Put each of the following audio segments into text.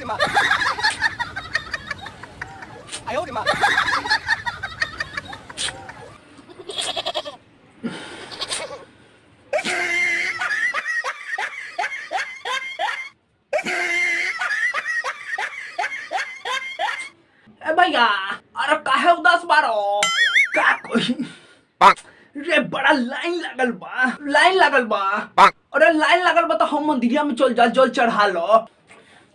的妈！哎呦我的妈！ ए भैया, अरे काहे उदास बारो? का कोई रे बड़ा लाइन लगल बा। अरे लाइन लगल बा तो हम मंदिरिया में चल जा, जल चढ़ा लो।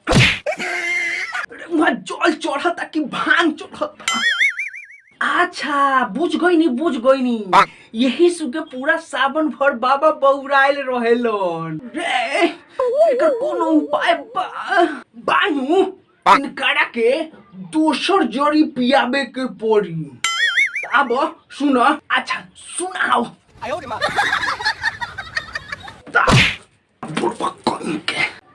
अरे वहाँ जल चढ़ता कि भांग चढ़ता? अच्छा बुझ गई नी यही सुके पूरा सावन भर बाबा बौराइल रहेलन रे। एकर कोनो उपाय बानू? इनकरा के दोसर जड़ी पियाबे के पड़ी। अब सुन, अच्छा सुनाओ। 哎呦我的妈！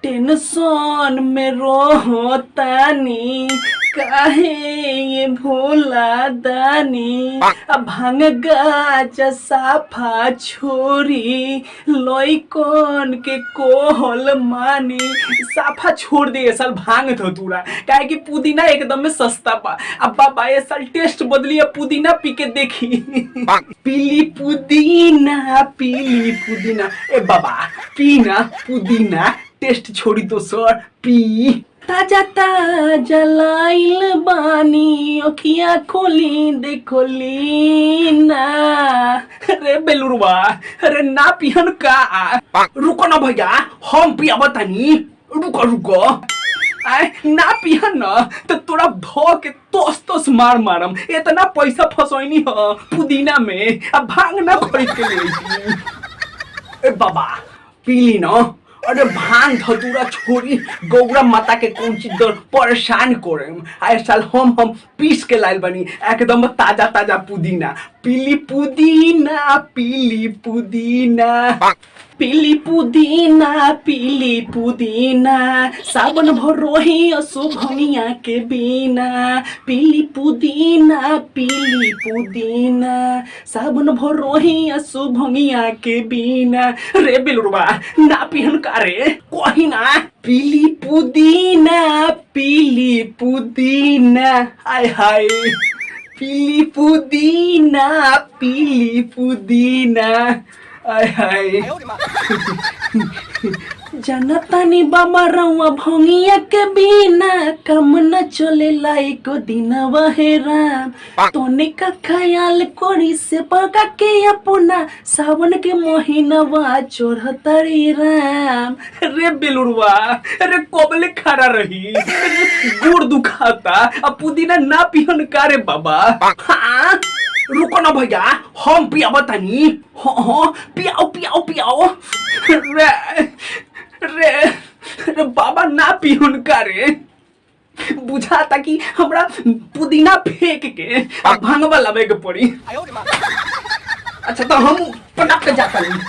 टेंशन में रोतानी काहे ये भोला दानी। अब भांग गाजा साफा छोरी लइकन के कोहल मानी। साफा छोड़ दे साल भांग धतूरा, काहे कि पुदीना एकदम में सस्ता बा। अब बाबा ये साल टेस्ट बदली, पुदीना पी के देखी। पीली पुदीना ए बाबा पीना पुदीना, टेस्ट छोड़ी तो सर पी। ताजा ताजा लाइल बानी अखियां खोली देखोली ना। अरे बेलुरवा, अरे ना पिहन का। रुको ना भैया, हम पिया बतानी। रुको आए ना पिहन ना तो तोरा धो के तोस मारम। इतना पैसा फसैनी ह पुदीना में, अब भांग ना खरीद के ले। ए बाबा पीली ना। अरे भांग धतूरा छोड़ी गौरा माता के कौन चीज परेशान करे। आए साल हम पीस के लाइल बनी एकदम ताजा पुदीना। पीली पुदीना सावन भर रोही असुभमिया के बिना। पीली पुदीना सावन भर रोही असुभमिया के बिना। रे बिलुरबा ना पिहन का रे कही ना। पीली पुदीना हाय हाय। पीली पुदीना आय हाय। 哎呦我的妈！ जनतानी बाबा रउआ भंगिया के बिना कम न चले लाइको दिनवा हे राम। तोने का ख्याल करी से पका के अपना सावन के महीनवा चढ़ता रे राम। रे बेलुरवा, अरे कोबले खड़ा रही, गोड़ दुखाता। अब पुदीना ना पिहन का रे बाबा। हाँ रुको ना भैया, हम पिया बतानी। हाँ पियाओ। रे बाबा ना पिहुन का रे। बुझाता कि हमरा पुदीना फेंक के भांगवा लावे के पड़ी। 哎呦我的妈！ अच्छा तो हम पटक के जाता नहीं।